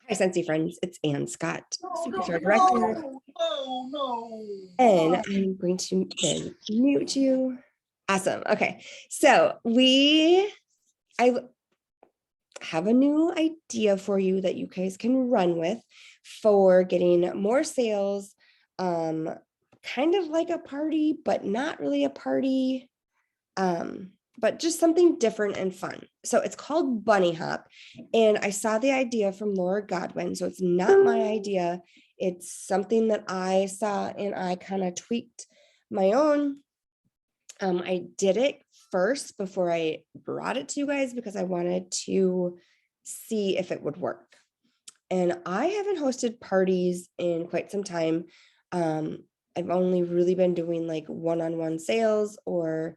Hi, Scentsy friends. It's Ann Scott, No, Superstar no, Director, no, no, no. and I'm going to then mute you. Awesome. Okay, so I have a new idea for you that you guys can run with for getting more sales. Kind of like a party, but not really a party. But just something different and fun. So it's called Bunny Hop. And I saw the idea from Laura Godwin. So it's not my idea. It's something that I saw and I kind of tweaked my own. I did it first before I brought it to you guys because I wanted to see if it would work. And I haven't hosted parties in quite some time. I've only really been doing like one-on-one sales or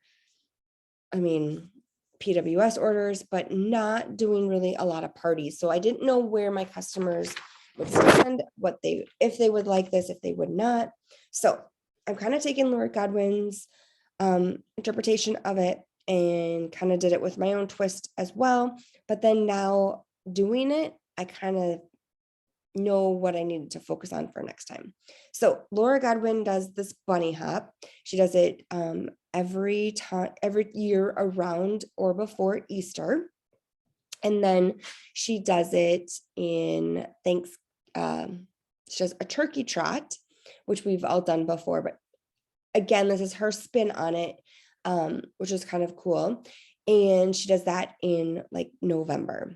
PWS orders, but not doing really a lot of parties. So I didn't know where my customers would stand, if they would like this, if they would not. So I'm kind of taking Laura Godwin's interpretation of it and kind of did it with my own twist as well. But then now doing it, I kind of know what I needed to focus on for next time. So Laura Godwin does this bunny hop. She does it every year around or before Easter. And then she does it in she does a turkey trot, which we've all done before, but again, this is her spin on it, which is kind of cool. And she does that in like November.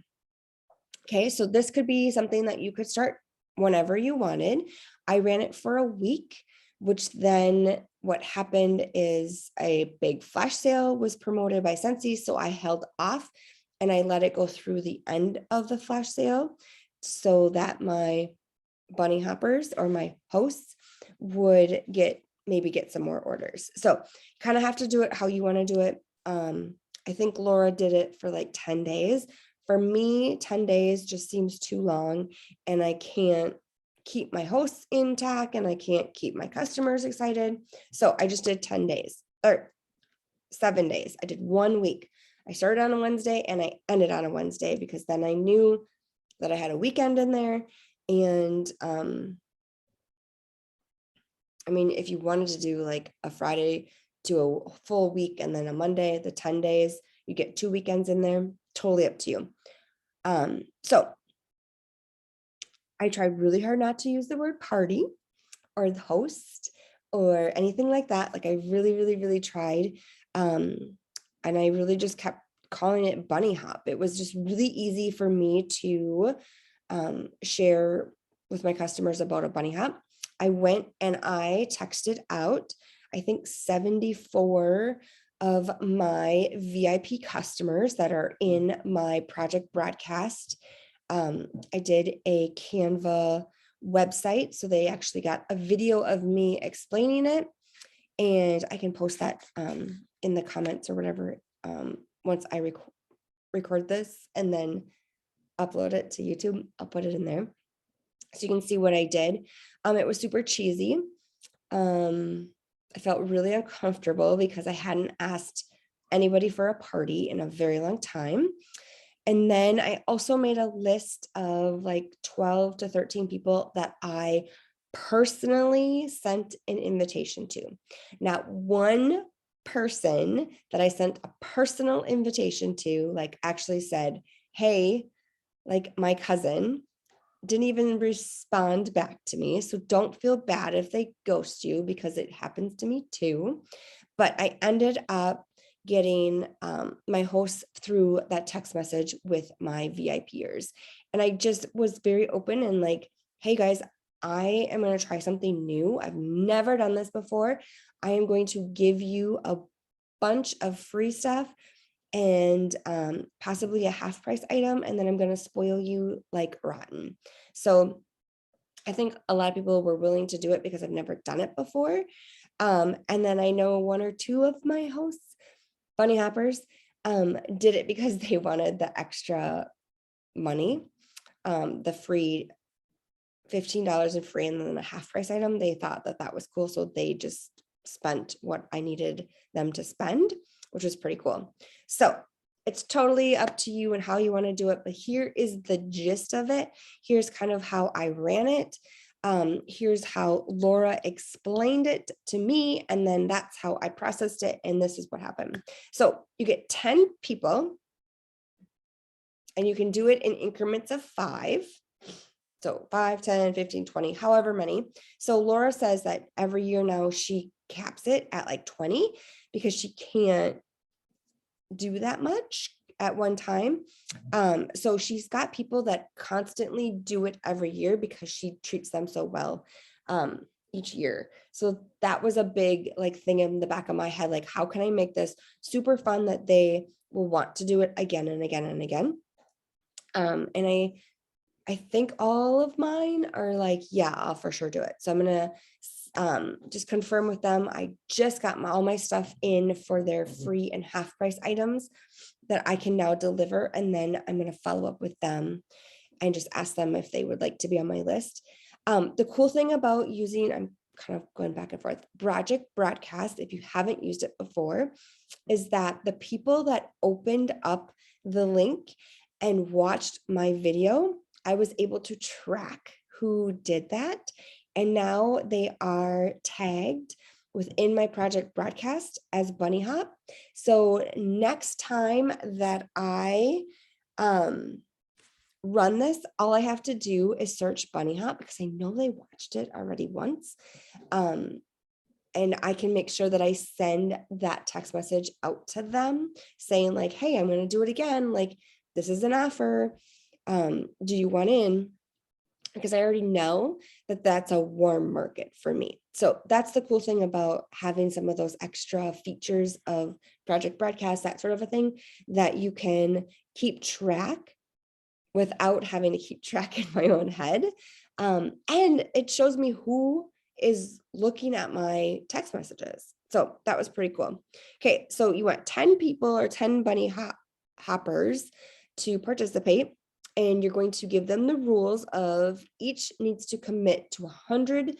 Okay, so this could be something that you could start whenever you wanted. I ran it for a week, which then what happened is a big flash sale was promoted by Scentsy. So I held off and I let it go through the end of the flash sale so that my bunny hoppers or my hosts would maybe get some more orders. So kind of have to do it how you want to do it. I think Laura did it for like 10 days. For me, 10 days just seems too long and I can't keep my hosts intact and I can't keep my customers excited. So I just did 10 days or 7 days. I did 1 week. I started on a Wednesday and I ended on a Wednesday because then I knew that I had a weekend in there. And if you wanted to do like a Friday to a full week and then a Monday, the 10 days, you get 2 weekends in there, totally up to you. So I tried really hard not to use the word party or the host or anything like that. Like I really, really, really tried. And I really just kept calling it bunny hop. It was just really easy for me to share with my customers about a bunny hop. I went and I texted out, I think 74 of my VIP customers that are in my project broadcast. I did a Canva website, so they actually got a video of me explaining it, and I can post that in the comments or whatever once I record this and then upload it to YouTube. I'll put it in there so you can see what I did. It was super cheesy. I felt really uncomfortable because I hadn't asked anybody for a party in a very long time. And then I also made a list of like 12 to 13 people that I personally sent an invitation to. Not one person that I sent a personal invitation to, like actually said, hey, like my cousin didn't even respond back to me. So don't feel bad if they ghost you because it happens to me too. But I ended up getting my hosts through that text message with my VIPers. And I just was very open and like, hey guys, I am going to try something new. I've never done this before. I am going to give you a bunch of free stuff and possibly a half price item. And then I'm going to spoil you like rotten. So I think a lot of people were willing to do it because I've never done it before. And then I know 1 or 2 of my hosts, bunny hoppers, did it because they wanted the extra money, the free $15 in free and then a half price item. They thought that that was cool. So they just spent what I needed them to spend, which was pretty cool. So it's totally up to you and how you want to do it, but here is the gist of it. Here's kind of how I ran it. Here's how Laura explained it to me, and then that's how I processed it, and this is what happened. So you get 10 people, and you can do it in increments of 5. So 5, 10, 15, 20, however many. So Laura says that every year now she caps it at like 20 because she can't do that much at one time. So she's got people that constantly do it every year because she treats them so well each year. So that was a big like thing in the back of my head, like how can I make this super fun that they will want to do it again and again and again. And I think all of mine are like, yeah, I'll for sure do it. So I'm gonna just confirm with them. I just got all my stuff in for their free and half price items that I can now deliver. And then I'm gonna follow up with them and just ask them if they would like to be on my list. The cool thing about using, I'm kind of going back and forth, Project Broadcast, if you haven't used it before, is that the people that opened up the link and watched my video, I was able to track who did that. And now they are tagged within my Project Broadcast as Bunny Hop. So next time that I run this, all I have to do is search Bunny Hop because I know they watched it already once. And I can make sure that I send that text message out to them saying like, hey, I'm going to do it again. Like, this is an offer. Do you want in? Because I already know that that's a warm market for me. So that's the cool thing about having some of those extra features of Project Broadcast, that sort of a thing, that you can keep track without having to keep track in my own head. And it shows me who is looking at my text messages. So that was pretty cool. Okay, so you want 10 people or 10 bunny hoppers to participate, and you're going to give them the rules of each needs to commit to $100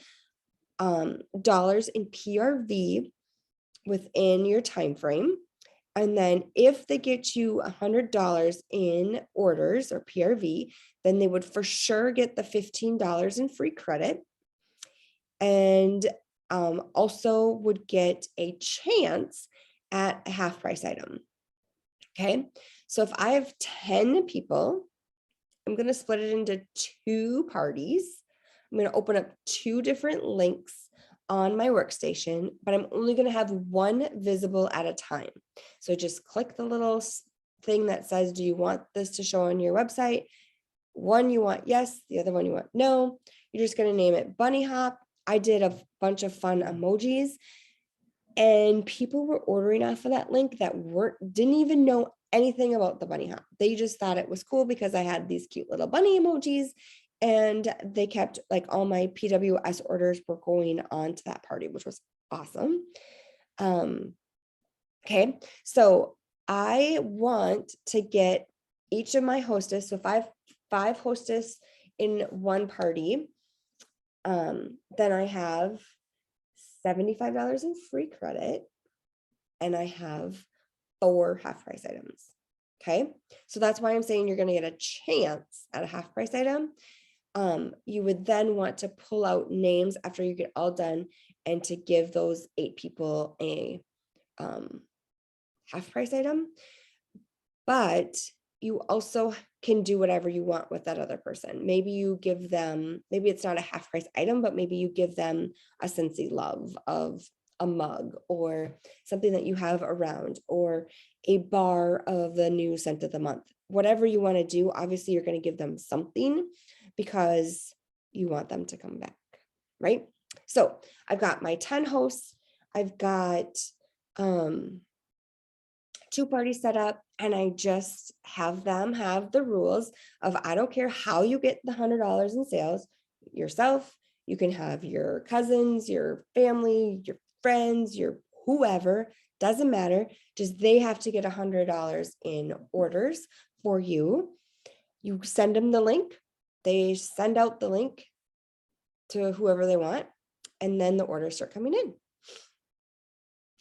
in PRV within your time frame. And then if they get you $100 in orders or PRV, then they would for sure get the $15 in free credit, and also would get a chance at a half price item. Okay, so if I have 10 people, I'm going to split it into 2 parties. I'm going to open up 2 different links on my workstation, but I'm only going to have one visible at a time. So just click the little thing that says, do you want this to show on your website? One you want yes, the other one you want no. You're just going to name it Bunny Hop. I did a bunch of fun emojis, and people were ordering off of that link that didn't even know anything about the bunny hop. They just thought it was cool because I had these cute little bunny emojis, and they kept like all my PWS orders were going on to that party, which was awesome. Okay, so I want to get each of my hostess, so five hostess in one party. Then I have $75 in free credit, and I have 4 half price items. Okay, so that's why I'm saying you're going to get a chance at a half price item. You would then want to pull out names after you get all done and to give those 8 people a half price item. But you also can do whatever you want with that other person. Maybe you give them, maybe it's not a half price item, but maybe you give them a Scentsy Love of a mug or something that you have around, or a bar of the new scent of the month. Whatever you want to do, obviously you're going to give them something because you want them to come back, right? So I've got my 10 hosts. I've got 2 parties set up, and I just have them have the rules of, I don't care how you get the $100 in sales yourself. You can have your cousins, your family, your friends, your whoever, doesn't matter. Just they have to get $100 in orders for you. You send them the link. They send out the link to whoever they want, and then the orders start coming in.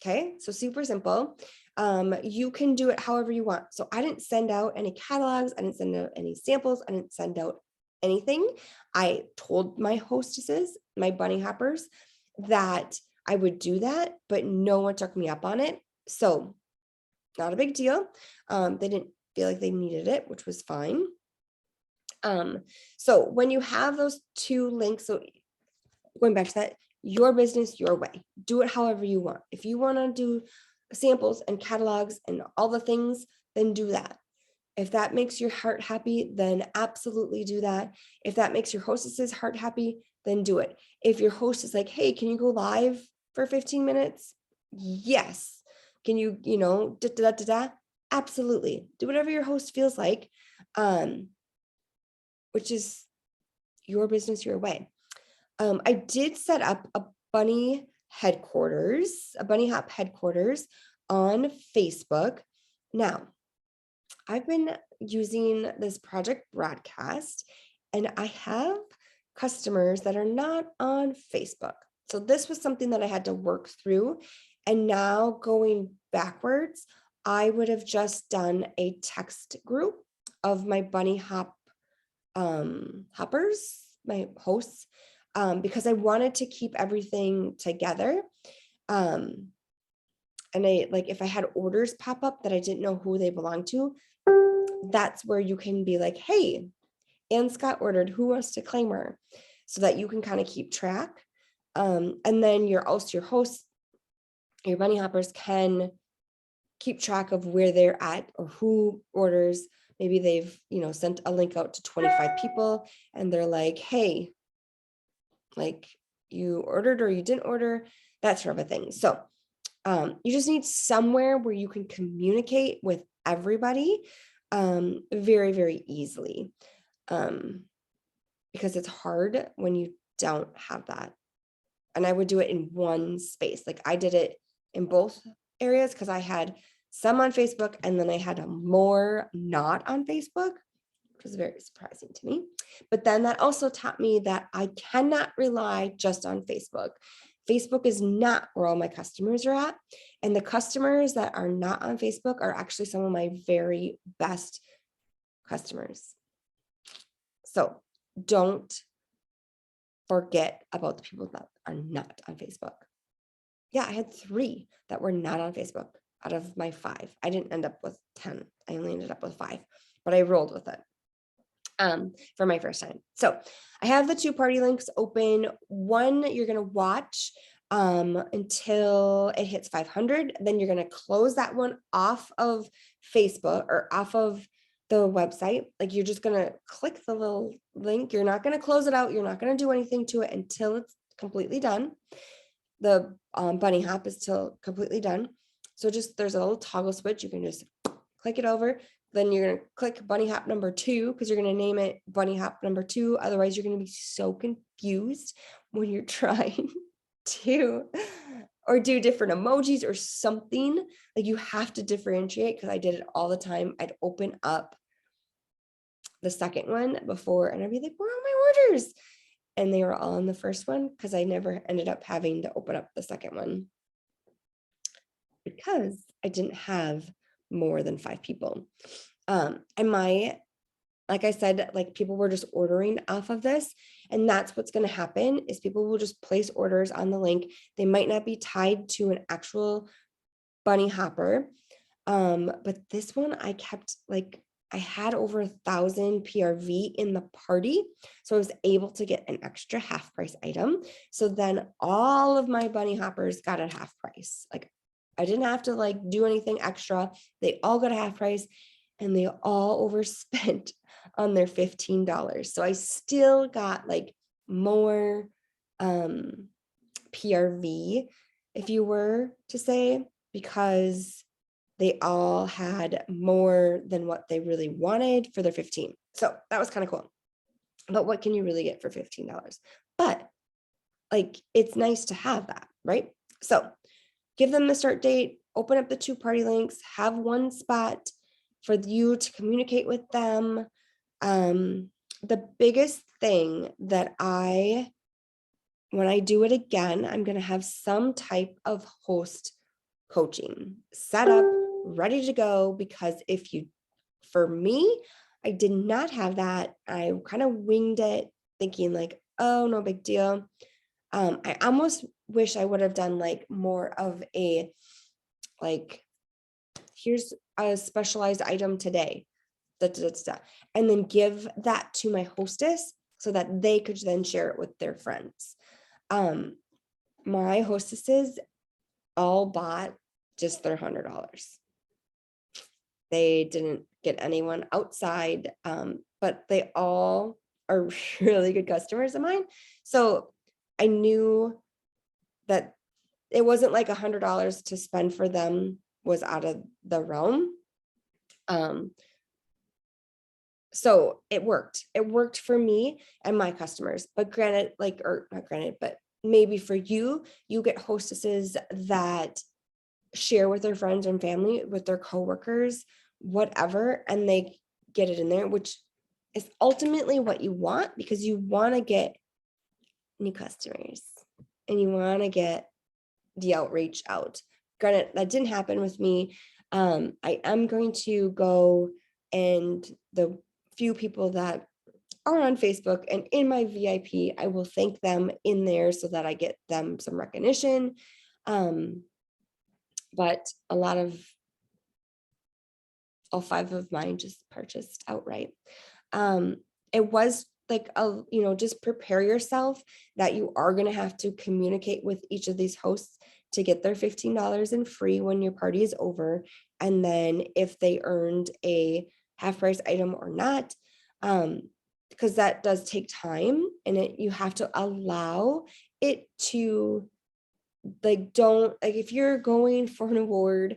Okay, so super simple. You can do it however you want. So I didn't send out any catalogs. I didn't send out any samples. I didn't send out anything. I told my hostesses, my bunny hoppers, that I would do that, but no one took me up on it. So not a big deal. They didn't feel like they needed it, which was fine. So when you have those two links, so going back to that, your business, your way, do it however you want. If you want to do samples and catalogs and all the things, then do that. If that makes your heart happy, then absolutely do that. If that makes your hostess's heart happy, then do it. If your host is like, hey, can you go live for 15 minutes? Yes. Can you, da, da, da, da, da? Absolutely. Do whatever your host feels like, which is your business, your way. I did set up a bunny hop headquarters on Facebook. Now, I've been using this project broadcast and I have customers that are not on Facebook. So this was something that I had to work through. And now going backwards, I would have just done a text group of my bunny hop hoppers, my hosts, because I wanted to keep everything together. And if I had orders pop up that I didn't know who they belonged to, that's where you can be like, hey, Ann Scott ordered, who wants to claim her? So that you can kind of keep track. And then your hosts, your bunny hoppers can keep track of where they're at or who orders. Maybe they've, sent a link out to 25 people and they're like, hey, like you ordered or you didn't order, that sort of a thing. So you just need somewhere where you can communicate with everybody very, very easily, because it's hard when you don't have that. And I would do it in one space. Like I did it in both areas because I had some on Facebook and then I had more not on Facebook, which was very surprising to me. But then that also taught me that I cannot rely just on Facebook. Facebook is not where all my customers are at. And the customers that are not on Facebook are actually some of my very best customers. So don't forget about the people that are not on Facebook. Yeah, I had 3 that were not on Facebook out of my 5. I didn't end up with 10. I only ended up with 5, but I rolled with it for my first time. So I have the 2 party links open. One you're going to watch until it hits 500. Then you're going to close that one off of Facebook or off of the website. Like you're just going to click the little link. You're not going to close it out. You're not going to do anything to it until it's completely done. The bunny hop is still completely done. So just there's a little toggle switch. You can just click it over. Then you're going to click bunny hop number 2 because you're going to name it bunny hop number 2. Otherwise, you're going to be so confused when you're trying to or do different emojis or something. Like you have to differentiate because I did it all the time. I'd open up the second one before and I'd be like, where are my orders? And they were all in the first one because I never ended up having to open up the second one because I didn't have more than 5 people. Like I said, like people were just ordering off of this. And that's what's going to happen is people will just place orders on the link. They might not be tied to an actual bunny hopper. But this one I kept I had over 1,000 PRV in the party. So I was able to get an extra half price item. So then all of my bunny hoppers got a half price. Like I didn't have to do anything extra. They all got a half price and they all overspent on their $15. So I still got more PRV, if you were to say, because they all had more than what they really wanted for their 15. So that was kind of cool. But what can you really get for $15? But it's nice to have that, right? So give them the start date, open up the 2 party links, have one spot for you to communicate with them. The biggest thing that when I do it again, I'm going to have some type of host coaching set up, ready to go. Because for me, I did not have that. I kind of winged it thinking like, oh, no big deal. I almost wish I would have done like more of a, like, here's a specialized item today, and then give that to my hostess so that they could then share it with their friends. My hostesses all bought just their $100. They didn't get anyone outside, but they all are really good customers of mine. So I knew that it wasn't like $100 to spend for them was out of the realm. So it worked. It worked for me and my customers. But granted, like, or not granted, but maybe for you, you get hostesses that share with their friends and family, with their coworkers, whatever, and they get it in there, which is ultimately what you want, because you want to get new customers and you want to get the outreach out. Granted, that didn't happen with me. I am going to go, and the few people that are on Facebook and in my VIP, I will thank them in there so that I get them some recognition. But a lot of, all 5 of mine just purchased outright. It was like just prepare yourself that you are going to have to communicate with each of these hosts to get their $15 in free when your party is over. And then if they earned a half price item or not, because that does take time, and you have to allow it to, like, don't, like, if you're going for an award,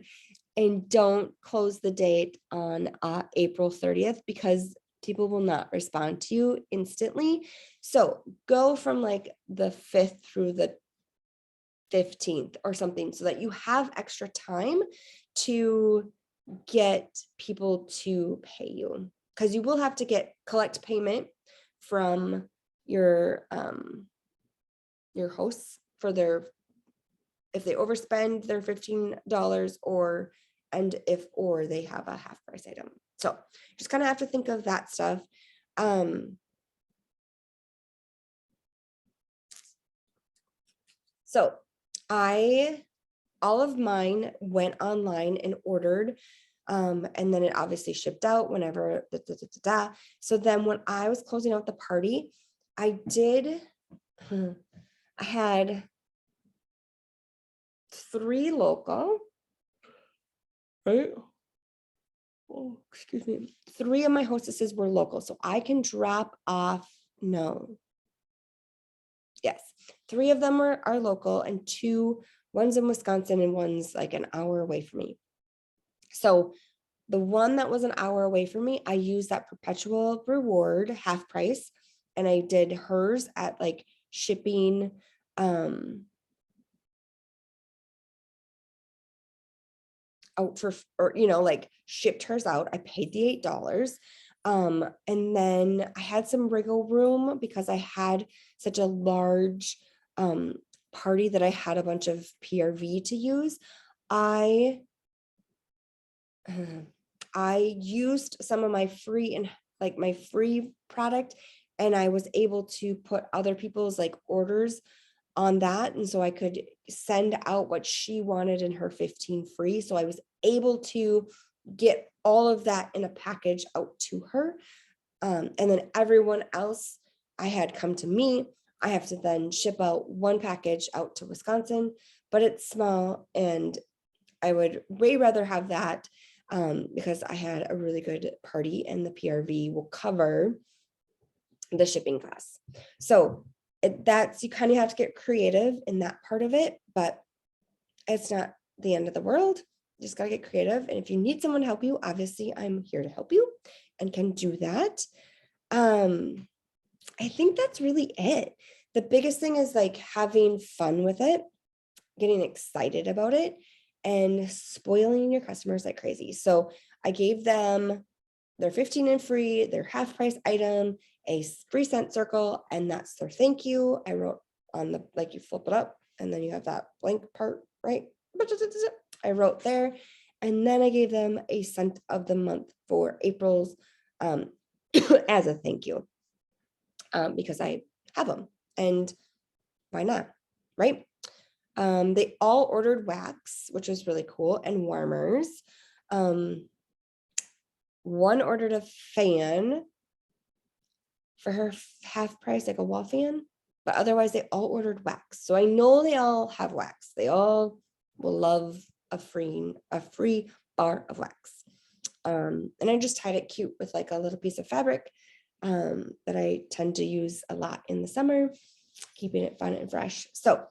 and don't close the date on April 30th, because people will not respond to you instantly. So go from like the 5th through the 15th or something, so that you have extra time to get people to pay you, because you will have to collect payment from your hosts for their, if they overspend their $15, or they have a half price item. So just kind of have to think of that stuff. So all of mine went online and ordered, and then it obviously shipped out whenever. So then when I was closing out the party, I had 3 local, right? Oh, excuse me. 3 of my hostesses were local, so I can drop off. No. Yes, 3 of them are local, and one's in Wisconsin and one's like an hour away from me. So the one that was an hour away from me, I used that perpetual reward half price, and I did hers at like shipping. Out for, or like shipped hers out. I paid the $8. And then I had some wriggle room because I had such a large party that I had a bunch of PRV to use. I used some of my free, and like my free product, and I was able to put other people's like orders on that. And so I could send out what she wanted in her 15 free. So I was able to get all of that in a package out to her. And then everyone else I had come to me. I have to then ship out one package out to Wisconsin, but it's small, and I would way rather have that, because I had a really good party, and the PRV will cover the shipping costs. So you kind of have to get creative in that part of it, but it's not the end of the world. You just got to get creative. And if you need someone to help you, obviously I'm here to help you and can do that. I think that's really it. The biggest thing is like having fun with it, getting excited about it, and spoiling your customers like crazy. So I gave them their 15 and free, their half price item, a free scent circle, and that's their thank you. I wrote on the, like, you flip it up and then you have that blank part, right? I wrote there. And then I gave them a scent of the month for April's as a thank you, because I have them and why not, right? They all ordered wax, which was really cool, and warmers. One ordered a fan for her half price, like a wall fan, but otherwise they all ordered wax. So I know they all have wax. They all will love a free bar of wax. And I just tied it cute with like a little piece of fabric that I tend to use a lot in the summer, keeping it fun and fresh. So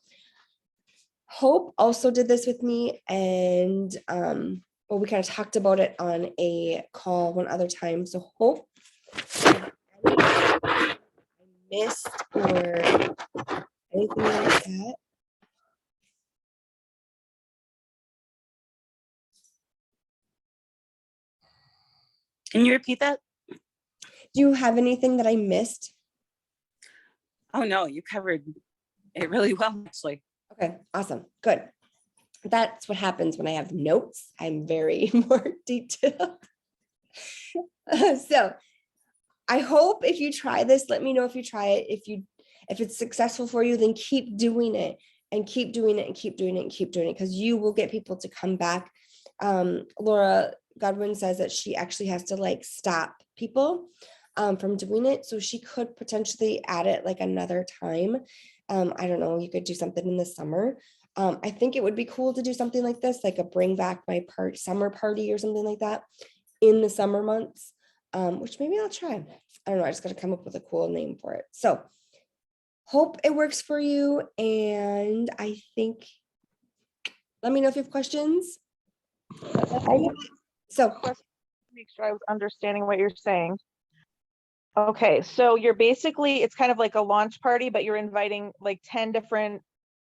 Hope also did this with me, and well, we kind of talked about it on a call one other time. So Hope, I missed or anything like that. Can you repeat that? Do you have anything that I missed? Oh no, you covered it really well, actually. Okay, awesome, good. That's what happens when I have notes. I'm very more detailed. So I hope if you try this, let me know if you try it. If it's successful for you, then keep doing it and keep doing it and keep doing it and keep doing it, because you will get people to come back. Laura Godwin says that she actually has to like stop people from doing it. So she could potentially add it like another time. I don't know, you could do something in the summer. I think it would be cool to do something like this, like a bring back my summer party or something like that in the summer months, which maybe I'll try. I don't know, I just got to come up with a cool name for it. So hope it works for you. And I think, let me know if you have questions. So Make sure I was understanding what you're saying. Okay, so you're basically, it's kind of like a launch party, but you're inviting like 10 different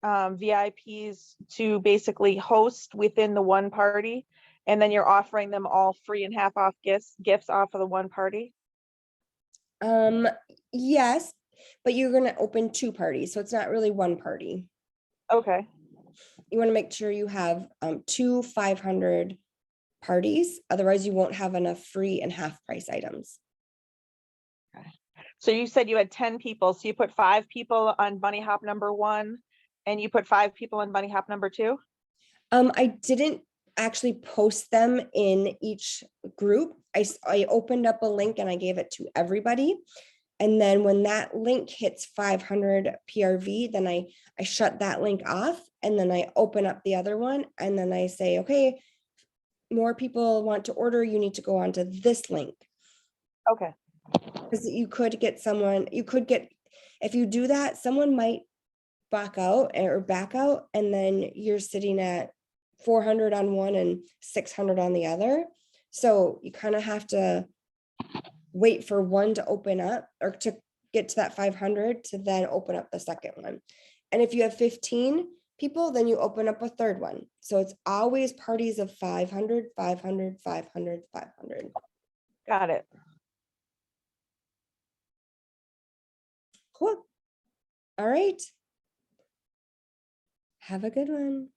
VIPs to basically host within the one party, and then you're offering them all free and half off gifts off of the one party. yes, but you're going to open two parties, so it's not really one party. Okay, You want to make sure you have two 500 parties, otherwise you won't have enough free and half price items. so you said you had 10 people, so you put 5 people on Bunny Hop number 1, and you put 5 people on Bunny Hop number 2? I didn't actually post them in each group. I opened up a link and I gave it to everybody. And then when that link hits 500 PRV, then I shut that link off, and then I open up the other one, and then I say, okay, more people want to order, you need to go onto this link. Okay. Because you could get, if you do that, someone might back out, and then you're sitting at 400 on one and 600 on the other. So you kind of have to wait for one to open up or to get to that 500 to then open up the second one. And if you have 15 people, then you open up a third one. So it's always parties of 500, 500, 500, 500. Got it. Cool. All right. Have a good one.